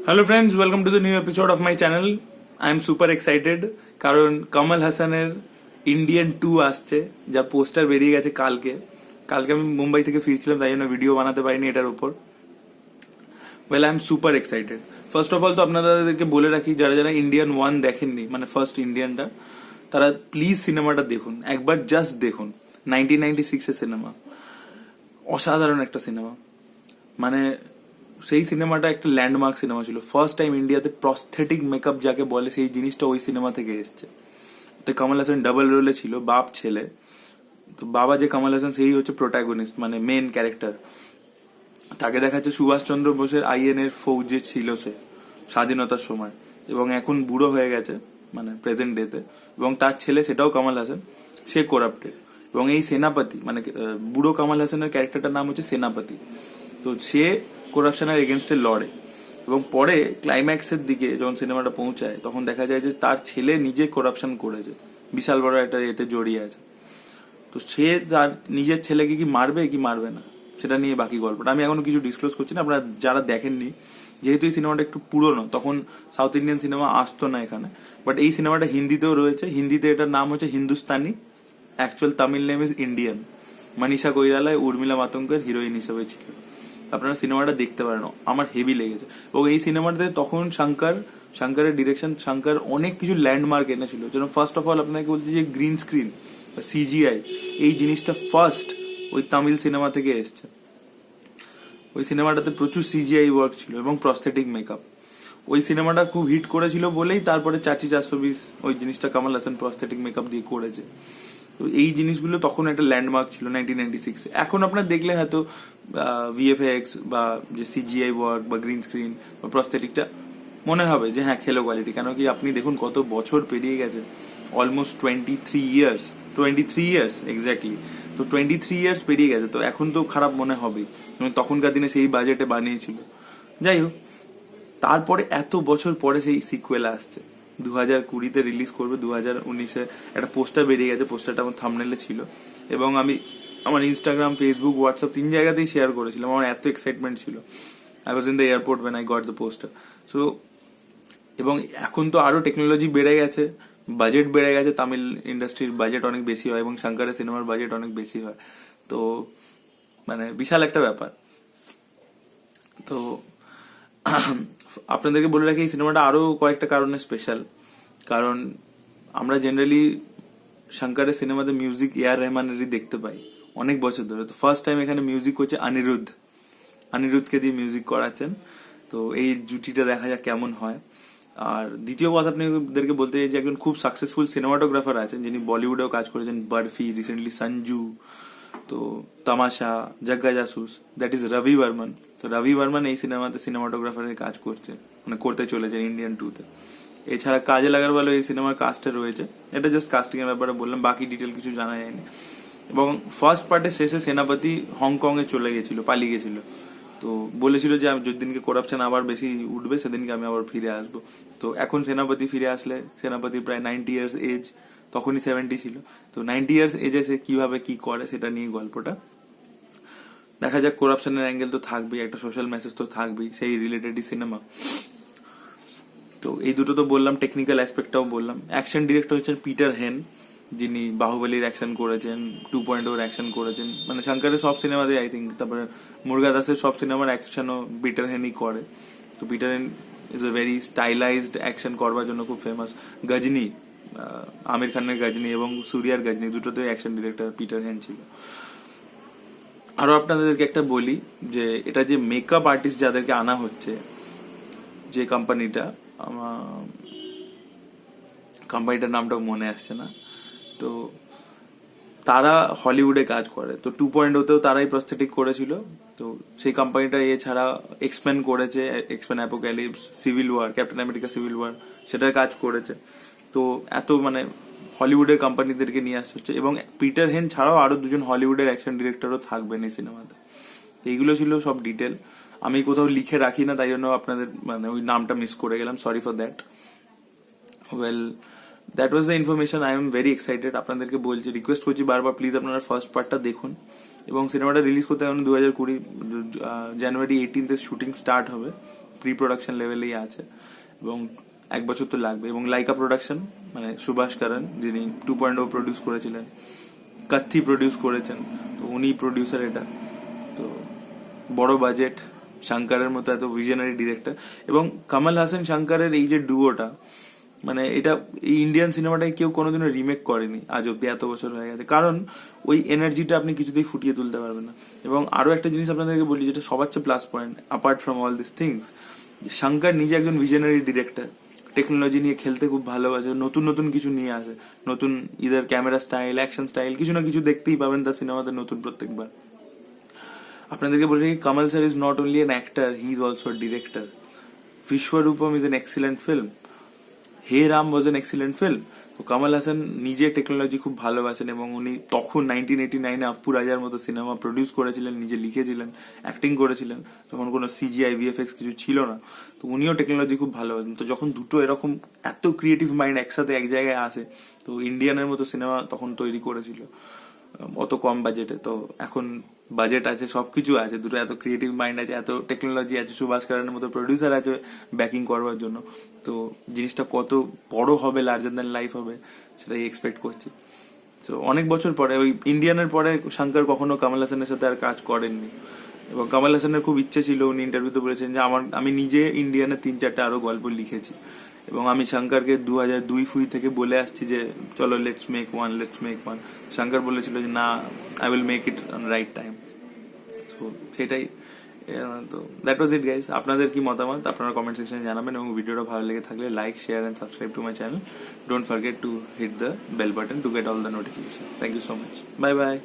Hello friends, welcome to the new episode of my channel. I am super excited কারণ কমল হাসানের Indian 2 আসছে, যা poster বেরিয়ে গেছে কালকে। আমি মুম্বাই থেকে ফিরছিলাম, তাই জন্য ভিডিও বানাতে পারিনি এটার উপর। Well, I am super excited. First of all তো আপনাদেরকে বলে রাখি, যারা যারা ইন্ডিয়ান 1 দেখেননি, মানে ফার্স্ট ইন্ডিয়ানটা, তারা প্লিজ সিনেমাটা দেখুন, একবার জাস্ট দেখুন। 1996 এর সিনেমা, অসাধারণ একটা সিনেমা। মানে সেই সিনেমাটা একটা ল্যান্ডমার্ক সিনেমা ছিল। ফার্স্ট টাইম ইন্ডিয়াতে প্রস্থেটিক মেকআপ যাকে বলে, সেই জিনিসটা ওই সিনেমা থেকে এসছে। তো কমল হাসান ডাবল রোলে ছিল, বাপ ছেলে। তো বাবা যে কমল হাসান, সেই হচ্ছে প্রোটাগনিস্ট, মানে মেন ক্যারেক্টার। তাকে দেখাচ্ছে সুভাষচন্দ্র বোসের আইএন এর ফৌজে ছিল সে স্বাধীনতার সময়, এবং এখন বুড়ো হয়ে গেছে, মানে প্রেজেন্ট ডেতে। এবং তার ছেলে, সেটাও কমল হাসান, সে করাপ্টেড। এবং এই সেনাপতি, মানে বুড়ো কমল হাসানের ক্যারেক্টারটার নাম হচ্ছে সেনাপতি। তো সে করাপশনের এগেনস্টে লড়ে, এবং পরে ক্লাইম্যাক্সের দিকে যখন সিনেমাটা পৌঁছায়, তখন দেখা যায় যে তার ছেলে নিজে করাপশন করেছে, বিশাল বড় একটা এতে জড়িয়ে আছে। তো সে তার নিজের ছেলেকে কি মারবে কি মারবে না, সেটা নিয়ে বাকি গল্পটা। আমি এখনো কিছু ডিসক্লোজ করছি না, আপনারা যারা দেখেননি, যেহেতু এই সিনেমাটা একটু পুরনো, তখন সাউথ ইন্ডিয়ান সিনেমা আসতো না এখানে। বাট এই সিনেমাটা হিন্দিতেও রয়েছে। হিন্দিতে এটার নাম হচ্ছে Hindustani, actual Tamil name is Indian. Manisha কৈরালায় উর্মিলা মাতঙ্গের হিরোইন হিসেবে ছিল। আপনারা সিনেমাটা দেখতে পারেন, আমার হেভি লেগেছে। এবং এই সিনেমাটাতে তখন শঙ্করের ডিরেকশন, শঙ্কর অনেক কিছু ল্যান্ডমার্ক এনেছিল। যেন ফার্স্ট অফ অল আপনাকে বলছি যে গ্রিন স্ক্রিন বা সিজিআই, এই জিনিসটা ফার্স্ট ওই তামিল সিনেমা থেকে এসছে। ওই সিনেমাটাতে প্রচুর সিজিআই ওয়ার্ক ছিল এবং প্রস্থেটিক মেকআপ। ওই সিনেমাটা খুব হিট করেছিল বলেই তারপরে চাচি 420 ওই জিনিসটা কমল হাসান প্রস্থেটিক মেকআপ দিয়ে করেছে। তো এই জিনিসগুলো তখন একটা ল্যান্ডমার্ক ছিল 1996। এখন আপনার দেখলে হয়তো ভিএফএক্স বা যে সিজিআই ওয়ার্ক বা গ্রিন স্ক্রিন বা প্রস্থেটিকটা মনে হবে যে হ্যাঁ খেলো কোয়ালিটি। কেন কি আপনি দেখুন কত বছর পেরিয়ে গেছে, অলমোস্ট 23 ইয়ার্স এক্স্যাক্টলি। তো 23 ইয়ার্স পেরিয়ে গেছে, তো এখন তো খারাপ মনে হবেই। তখনকার দিনে সেই বাজেটে বানিয়েছিল। যাই হোক, তারপরে এত বছর পরে সেই সিকুয়েল আসছে। 2020-তে রিলিজ করবে, 2019-এ একটা পোস্টার বেরিয়ে গেছে। পোস্টারটা আমার থাম্বনেলে ছিল, এবং আমি আমার ইনস্টাগ্রাম, ফেসবুক, হোয়াটসঅ্যাপ 3 জায়গাতেই শেয়ার করেছিলাম। আমার এত এক্সাইটমেন্ট ছিল। I was in the airport when I got the poster. So, এবং এখন তো আরো টেকনোলজি বেড়ে গেছে, বাজেট বেড়ে গেছে। তামিল ইন্ডাস্ট্রির বাজেট অনেক বেশি হয় এবং শঙ্করের সিনেমার বাজেট অনেক বেশি হয়। তো মানে বিশাল একটা ব্যাপার। তো আপনাদেরকে বলে রাখি, এই সিনেমাটা আরো কয়েকটা কারণে স্পেশাল। কারণ আমরা জেনারেলি শঙ্করের সিনেমাতে মিউজিক এআর রহমানেরই দেখতে পাই অনেক বছর ধরে। তো ফার্স্ট টাইম এখানে মিউজিক হচ্ছে অনিরুদ্ধকে দিয়ে মিউজিক করাচ্ছেন। তো এই জুটিটা দেখা যাক কেমন হয়। আর দ্বিতীয় কথা আপনাদেরকে বলতে চাই যে একজন খুব সাকসেসফুল সিনেমাটোগ্রাফার আছেন, যিনি বলিউডেও কাজ করেছেন, বরফি, রিসেন্টলি সঞ্জু, তো তামাশা, জগ্গা জাসুস, দ্যাট ইজ রবি বর্মন। তো রবি বর্মন এই সিনেমাতে সিনেমাটোগ্রাফারের কাজ করছে, মানে করতে চলেছেন ইন্ডিয়ান 2-তে। এছাড়া কাজল আগরওয়ালও এই সিনেমার কাস্টে রয়েছে। এটা জাস্ট কাস্টিং এর ব্যাপারে বললাম, বাকি ডিটেল কিছু জানা যায়নি। এবং ফার্স্ট পার্টের শেষে সেনাপতি হংকং এ চলে গেছিল, পালিয়ে গেছিল। তো বলেছিল যে আমি যেদিনকে করাপশন আবার বেশি উঠবে, সেদিনকে আমি আবার ফিরে আসবো। তো এখন সেনাপতি ফিরে আসলে, সেনাপতি প্রায় 90 ইয়ার্স এজ, তখনই 70 ছিল। তো 90 ইয়ার্স এজে সে কিভাবে কি করে, সেটা নিয়ে গল্পটা। দেখা যাক, করাপশনের অ্যাঙ্গেল তো থাকবেই, একটা সোশ্যাল মেসেজ তো থাকবেই, সেই রিলেটেডই সিনেমা। তো এই দুটো তো বললাম, টেকনিক্যাল অ্যাসপেক্টটাও বললাম। অ্যাকশন ডিরেক্টর হচ্ছেন পিটার হেন, যিনি বাহুবলীর অ্যাকশন করেছেন, 2.0 অ্যাকশন করেছেন, মানে শঙ্করের সব সিনেমাতে আই থিঙ্ক। তারপরে মুরগা দাসের সব সিনেমার অ্যাকশনও পিটার হেনই করে। তো পিটার হেন is a very stylised action করবার জন্য খুব ফেমাস। গজনি, আমির খানের গজনি এবং সুরিয়ার গজনি, দুটোতেই অ্যাকশন ডিরেক্টর পিটার হেন ছিল। আরো আপনাদেরকে একটা বলি যে এটা যে মেকআপ আর্টিস্ট যাদেরকে আনা হচ্ছে, যে কোম্পানিটা, কোম্পানিটার নামটাও মনে আসছে না, তো তারা হলিউডে কাজ করে। তো 2.0-তেও তারাই প্রস্থেটিক করেছিল। তো সেই কোম্পানিটা এছাড়া এক্সপ্যান করেছে, X Men apocalypse, civil war, captain America civil war, সেটার কাজ করেছে। তো এত মানে হলিউডের কোম্পানিদেরকে নিয়ে আসতে হচ্ছে। এবং পিটার হেন ছাড়াও আরো দুজন হলিউডের অ্যাকশন ডিরেক্টরও থাকবেন এই সিনেমাতে। এইগুলো ছিল সব ডিটেল, আমি কোথাও লিখে রাখি না, তাই জন্য আপনাদের মানে ওই নামটা মিস করে গেলাম, sorry for that. Well, that was the information. I am very excited. আপনাদেরকে বলছি, রিকোয়েস্ট করছি বারবার, প্লিজ আপনারা ফার্স্ট পার্টটা দেখুন। এবং সিনেমাটা রিলিজ করতে এখন 2020 জানুয়ারি 18 শুটিং স্টার্ট হবে। প্রি প্রোডাকশন লেভেলেই আছে, এবং 1 বছর তো লাগবে। এবং লাইকা প্রোডাকশন, মানে সুভাষ করণ যিনি 2.0 প্রডিউস করেছিলেন, কাথি প্রডিউস করেছেন, তো উনি প্রডিউসার এটা। তো বড় বাজেট, শঙ্করের মতো এত ভিশনারি ডিরেক্টর, এবং কমল হাসান শঙ্করের এই যে ডুয়োটা, মানে এটা এই ইন্ডিয়ান সিনেমাটাকে কেউ কোনোদিনও রিমেক করেনি আজ অব্দি, এত বছর হয়ে গেছে। কারণ ওই এনার্জিটা আপনি কিছুতেই ফুটিয়ে তুলতে পারবেন না। এবং আরো একটা জিনিস আপনাদেরকে বলি, যেটা সবার চেয়ে plus point apart from all this things, Shankar নিজে একজন ভিশনারি ডিরেক্টর, টেকনোলজি নিয়ে খেলতে খুব ভালোবাসে, নতুন নতুন কিছু নিয়ে আসে, নতুন either camera style, action style, কিছু না কিছু দেখতেই পাবেন তার সিনেমাতে নতুন প্রত্যেকবার। আপনাদেরকে বলে রাখি, Kamal sir is not only an actor, he is also a director. Vishwaroopam is an excellent film, Hey Ram was an excellent film. তো কামাল হাসান নিজে টেকনোলজি খুব ভালোবাসেন, এবং উনি তখন 1989-এ আপ্পু রাজার মতো সিনেমা প্রডিউস করেছিলেন, নিজে লিখেছিলেন, অ্যাক্টিং করেছিলেন, তখন কোনো সিজিআই ভিএফএক্স কিছু ছিল না। তো উনিও টেকনোলজি খুব ভালোবাসেন। তো যখন দুটো এরকম এত ক্রিয়েটিভ মাইন্ড একসাথে এক জায়গায় আসে, তো ইন্ডিয়ানের মতো সিনেমা তখন তৈরি করেছিল অত কম বাজেটে। তো এখন বাজেট আছে, সবকিছু আছে, দুটো এত ক্রিয়েটিভ মাইন্ড আছে, এত টেকনোলজি আছে, সুভাষ করণের মতো প্রডিউসার আছে ব্যাকিং করবার জন্য। তো জিনিসটা কত বড় হবে, লার্জার দ্যান লাইফ হবে, সেটাই এক্সপেক্ট করছি। তো অনেক বছর পরে, ওই ইন্ডিয়ানের পরে শঙ্কর কখনো কমল হাসানের সাথে আর কাজ করেননি। এবং কমল হাসানের খুব ইচ্ছে ছিল, উনি ইন্টারভিউতে বলেছেন যে আমি নিজে ইন্ডিয়ানে 3-4টা আরো গল্প লিখেছি, এবং আমি শঙ্করকে 2002 থেকে বলে আসছি যে চলো লেটস মেক ওয়ান। শঙ্কর বলেছিল যে না, I will make it on right time. তো সেটাই। তো দ্যাট ওয়াজ ইট গাইস। আপনাদের কি মতামত আপনারা কমেন্ট সেকশনে জানাবেন, এবং ভিডিওটা ভালো লেগে থাকলে like, share and subscribe to my channel. Don't forget to hit the bell button to get all the notification. Thank you so much, bye by.